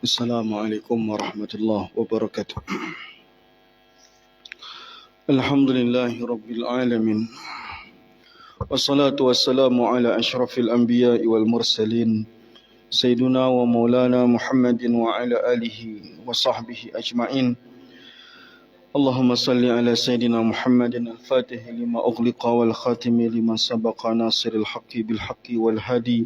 Assalamualaikum warahmatullahi wabarakatuh. Alhamdulillahi rabbil alamin. Wassalatu wassalamu ala asyrafil anbiya'i wal mursalin Sayyiduna wa maulana Muhammadin wa ala alihi wa sahbihi ajma'in. Allahumma salli ala Sayyidina Muhammadin al-Fatih lima ughliqa wal khatimi lima sabaqa nasiril haqqi bil haqqi wal hadi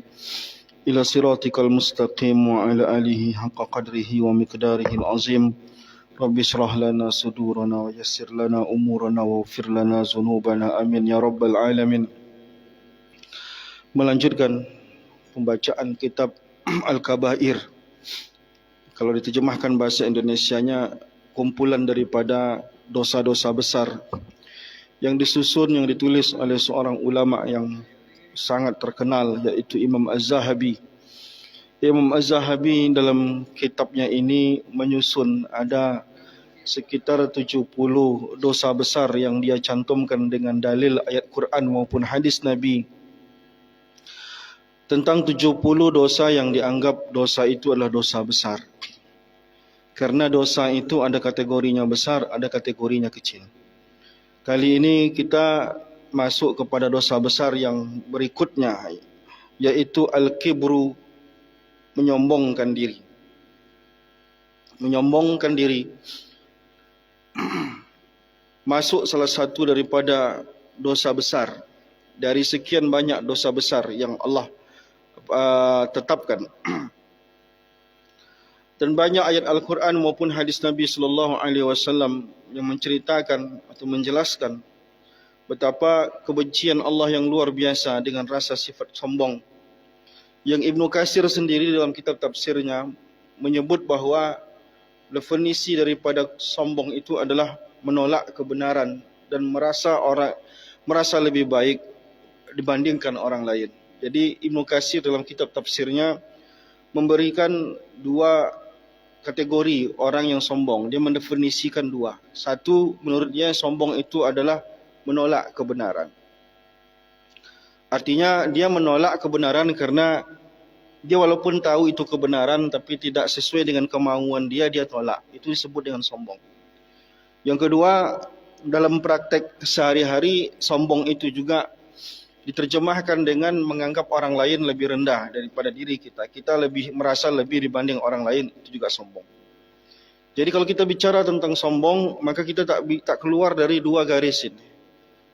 ila siratikal mustaqim wa ala alihi haqqa qadrihi wa miqdarihi al-azim. Rabbi syrah lana sudurana wa yassir lana umurana wa ufir lana zunubana amin ya rabbal alamin. Melanjutkan pembacaan kitab Al-Kabair. Kalau diterjemahkan bahasa Indonesianya, kumpulan daripada dosa-dosa besar yang disusun, yang ditulis oleh seorang ulama yang sangat terkenal, yaitu Imam Az-Zahabi. Imam Az-Zahabi dalam kitabnya ini menyusun ada sekitar 70 dosa besar yang dia cantumkan dengan dalil ayat Quran maupun hadis Nabi. Tentang 70 dosa yang dianggap dosa itu adalah dosa besar. Karena dosa itu ada kategorinya besar, ada kategorinya kecil. Kali ini kita masuk kepada dosa besar yang berikutnya, yaitu al-kibru, menyombongkan diri. Menyombongkan diri masuk salah satu daripada dosa besar dari sekian banyak dosa besar yang Allah tetapkan. Dan banyak ayat Al-Quran maupun hadis Nabi sallallahu alaihi wasallam yang menceritakan atau menjelaskan betapa kebencian Allah yang luar biasa dengan rasa sifat sombong. Yang Ibnu Katsir sendiri dalam kitab tafsirnya menyebut bahawa definisi daripada sombong itu adalah menolak kebenaran dan merasa lebih baik dibandingkan orang lain. Jadi Ibnu Katsir dalam kitab tafsirnya memberikan dua kategori orang yang sombong. Dia mendefinisikan dua. Satu, menurut dia sombong itu adalah menolak kebenaran. Artinya dia menolak kebenaran karena dia walaupun tahu itu kebenaran tapi tidak sesuai dengan kemauan dia, dia tolak. Itu disebut dengan sombong. Yang kedua, dalam praktek sehari-hari, sombong itu juga diterjemahkan dengan menganggap orang lain lebih rendah daripada diri kita. Kita merasa lebih dibanding orang lain, itu juga sombong. Jadi kalau kita bicara tentang sombong, maka kita tak keluar dari dua garis ini.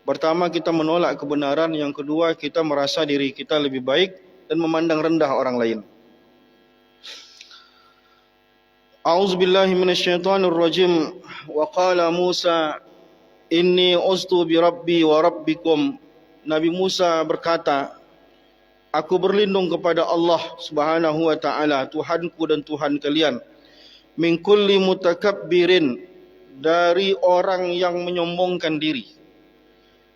Pertama, kita menolak kebenaran. Yang kedua, kita merasa diri kita lebih baik dan memandang rendah orang lain. A'udzubillahi minasyaitonirrajim. Wa qala Musa inni ustu bi rabbi wa rabbikum. Nabi Musa berkata, aku berlindung kepada Allah Subhanahu wa taala, Tuhanku dan Tuhan kalian, min kulli mutakabbirin, dari orang yang menyombongkan diri.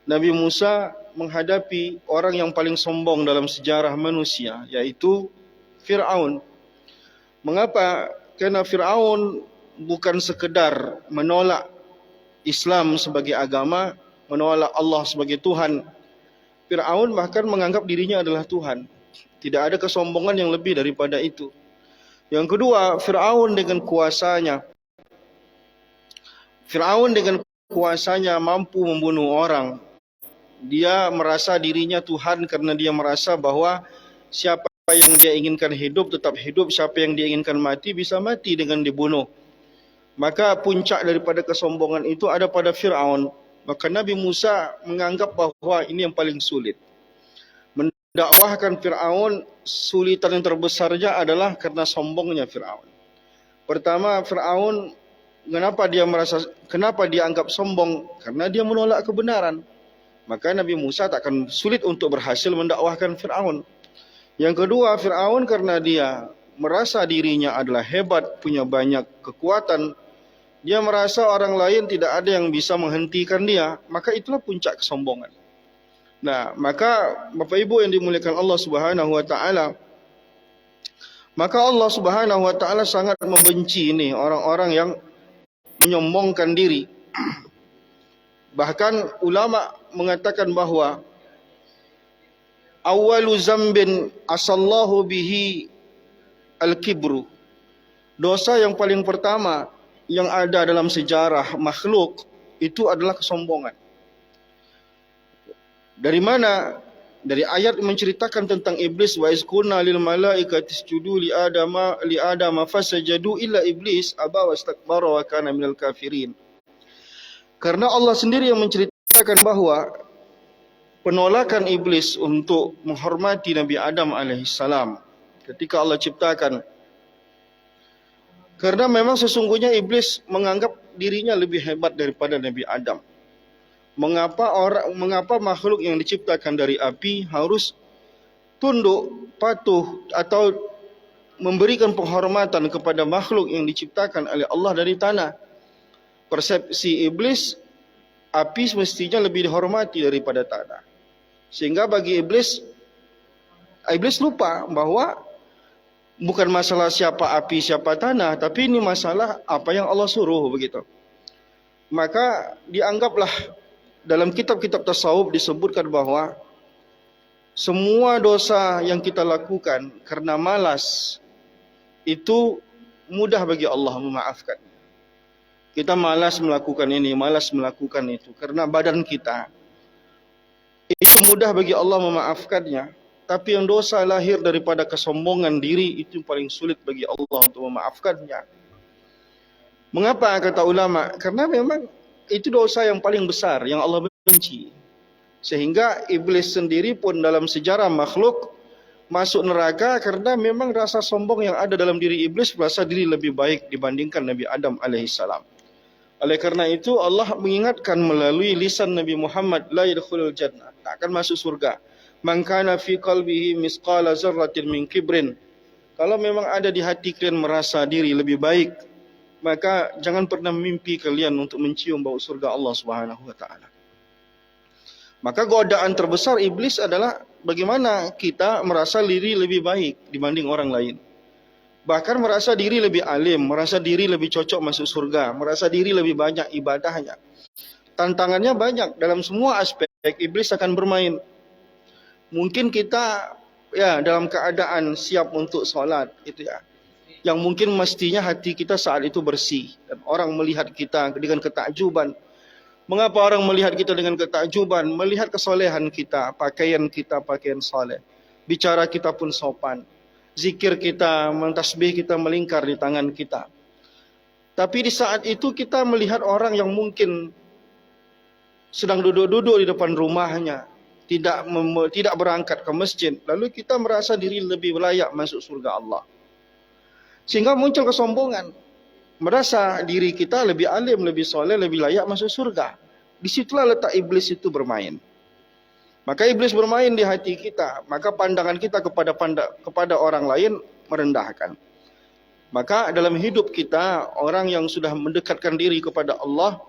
Nabi Musa menghadapi orang yang paling sombong dalam sejarah manusia, yaitu Fir'aun. Mengapa? Karena Fir'aun bukan sekedar menolak Islam sebagai agama, menolak Allah sebagai Tuhan. Fir'aun bahkan menganggap dirinya adalah Tuhan. Tidak ada kesombongan yang lebih daripada itu. Yang kedua, Fir'aun dengan kuasanya mampu membunuh orang. Dia merasa dirinya Tuhan karena dia merasa bahwa siapa yang dia inginkan hidup tetap hidup, siapa yang dia inginkan mati bisa mati dengan dibunuh. Maka puncak daripada kesombongan itu ada pada Fir'aun. Maka Nabi Musa menganggap bahawa ini yang paling sulit. Mendakwahkan Fir'aun, sulitan yang terbesarnya adalah karena sombongnya Fir'aun. Pertama, Fir'aun kenapa dia anggap sombong? Karena dia menolak kebenaran. Maka Nabi Musa takkan sulit untuk berhasil mendakwahkan Fir'aun. Yang kedua, Fir'aun karena dia merasa dirinya adalah hebat, punya banyak kekuatan, dia merasa orang lain tidak ada yang bisa menghentikan dia, maka itulah puncak kesombongan. Nah, maka Bapak Ibu yang dimuliakan Allah Subhanahu wa taala, maka Allah Subhanahu wa taala sangat membenci ini orang-orang yang menyombongkan diri. Bahkan ulama mengatakan bahawa awwalu zambin asallahu bihi al-kibru. Dosa yang paling pertama yang ada dalam sejarah makhluk itu adalah kesombongan. Dari mana? Dari ayat menceritakan tentang iblis, wa izqulna lil malaikati isjudu li adama fasajadu illa iblis aba wastakbara wa kana minal kafirin. Karena Allah sendiri yang menceritakan bahwa penolakan iblis untuk menghormati Nabi Adam alaihissalam ketika Allah ciptakan. Karena memang sesungguhnya iblis menganggap dirinya lebih hebat daripada Nabi Adam. Mengapa makhluk yang diciptakan dari api harus tunduk, patuh atau memberikan penghormatan kepada makhluk yang diciptakan oleh Allah dari tanah? Persepsi iblis, api semestinya lebih dihormati daripada tanah. Sehingga bagi iblis lupa bahwa bukan masalah siapa api, siapa tanah, tapi ini masalah apa yang Allah suruh, begitu. Maka dianggaplah dalam kitab-kitab tasawuf disebutkan bahwa semua dosa yang kita lakukan karena malas itu mudah bagi Allah memaafkan. Kita malas melakukan ini, malas melakukan itu karena badan kita. Itu mudah bagi Allah memaafkannya. Tapi yang dosa lahir daripada kesombongan diri itu paling sulit bagi Allah untuk memaafkannya. Mengapa kata ulama? Karena memang itu dosa yang paling besar yang Allah benci. Sehingga iblis sendiri pun dalam sejarah makhluk masuk neraka karena memang rasa sombong yang ada dalam diri iblis, merasa diri lebih baik dibandingkan Nabi Adam alaihissalam. Oleh karena itu Allah mengingatkan melalui lisan Nabi Muhammad, la yadkhulul jannah, tak akan masuk surga. Man kana fi qalbihi misqala dzarratin min kibrin. Kalau memang ada di hati kalian merasa diri lebih baik, maka jangan pernah mimpi kalian untuk mencium bau surga Allah Subhanahu wa taala. Maka godaan terbesar iblis adalah bagaimana kita merasa diri lebih baik dibanding orang lain. Bahkan merasa diri lebih alim, merasa diri lebih cocok masuk surga, merasa diri lebih banyak ibadahnya. Tantangannya banyak dalam semua aspek, iblis akan bermain. Mungkin kita dalam keadaan siap untuk sholat, gitu ya. Yang mungkin mestinya hati kita saat itu bersih dan orang melihat kita dengan ketakjuban. Mengapa orang melihat kita dengan ketakjuban? Melihat kesolehan kita, pakaian soleh, bicara kita pun sopan, zikir kita, mentasbih kita melingkar di tangan kita. Tapi di saat itu kita melihat orang yang mungkin sedang duduk-duduk di depan rumahnya, tidak berangkat ke masjid, lalu kita merasa diri lebih layak masuk surga Allah. Sehingga muncul kesombongan. Merasa diri kita lebih alim, lebih soleh, lebih layak masuk surga. Disitulah letak iblis itu bermain. Maka iblis bermain di hati kita. Maka pandangan kita kepada orang lain merendahkan. Maka dalam hidup kita, orang yang sudah mendekatkan diri kepada Allah,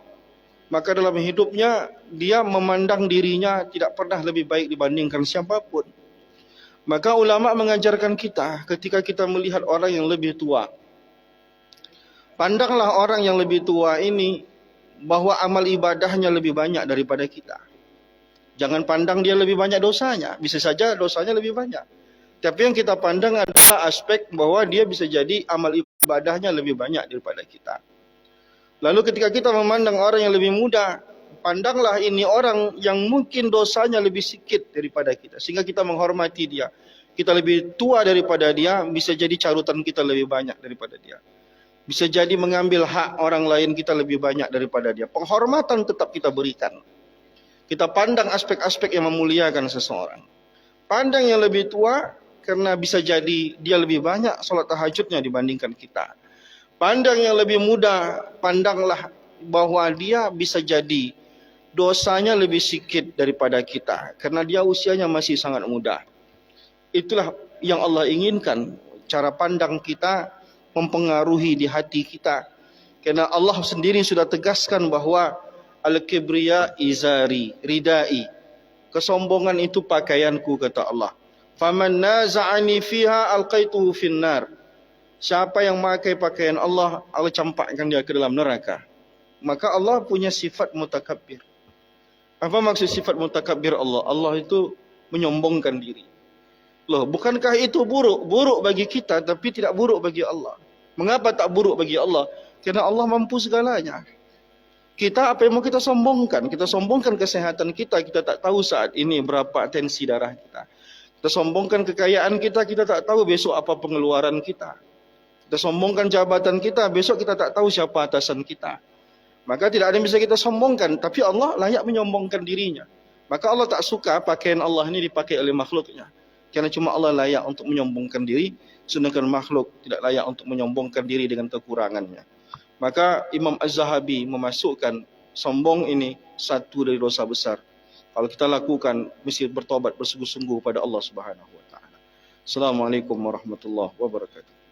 maka dalam hidupnya dia memandang dirinya tidak pernah lebih baik dibandingkan siapapun. Maka ulama mengajarkan kita ketika kita melihat orang yang lebih tua, pandanglah orang yang lebih tua ini bahwa amal ibadahnya lebih banyak daripada kita. Jangan pandang dia lebih banyak dosanya, bisa saja dosanya lebih banyak. Tapi yang kita pandang adalah aspek bahwa dia bisa jadi amal ibadahnya lebih banyak daripada kita. Lalu ketika kita memandang orang yang lebih muda, pandanglah ini orang yang mungkin dosanya lebih sedikit daripada kita, sehingga kita menghormati dia. Kita lebih tua daripada dia, bisa jadi carutan kita lebih banyak daripada dia. Bisa jadi mengambil hak orang lain kita lebih banyak daripada dia. Penghormatan tetap kita berikan. Kita pandang aspek-aspek yang memuliakan seseorang. Pandang yang lebih tua karena bisa jadi dia lebih banyak sholat tahajudnya dibandingkan kita. Pandang yang lebih muda, pandanglah bahwa dia bisa jadi dosanya lebih sedikit daripada kita karena dia usianya masih sangat muda. Itulah yang Allah inginkan. Cara pandang kita mempengaruhi di hati kita. Karena Allah sendiri sudah tegaskan bahwa al-kibriya izari, ridai. Kesombongan itu pakaianku, kata Allah. Faman naza'ani fiha alqaituhu finnar. Siapa yang memakai pakaian Allah, Allah campakkan dia ke dalam neraka. Maka Allah punya sifat mutakabbir. Apa maksud sifat mutakabbir Allah? Allah itu menyombongkan diri. Loh, bukankah itu buruk? Buruk bagi kita, tapi tidak buruk bagi Allah. Mengapa tak buruk bagi Allah? Kerana Allah mampu segalanya. Kita apa yang mau kita sombongkan? Kita sombongkan kesehatan kita, kita tak tahu saat ini berapa tensi darah kita. Kita sombongkan kekayaan kita tak tahu besok apa pengeluaran kita. Kita sombongkan jabatan kita, besok kita tak tahu siapa atasan kita. Maka tidak ada yang bisa kita sombongkan, tapi Allah layak menyombongkan dirinya. Maka Allah tak suka pakaian Allah ini dipakai oleh makhluknya. Kerana cuma Allah layak untuk menyombongkan diri, sedangkan makhluk tidak layak untuk menyombongkan diri dengan kekurangannya. Maka Imam Az-Zahabi memasukkan sombong ini satu dari dosa besar. Kalau kita lakukan, mesti bertobat bersungguh-sungguh pada Allah Subhanahu Wa Taala. Assalamualaikum warahmatullahi wabarakatuh.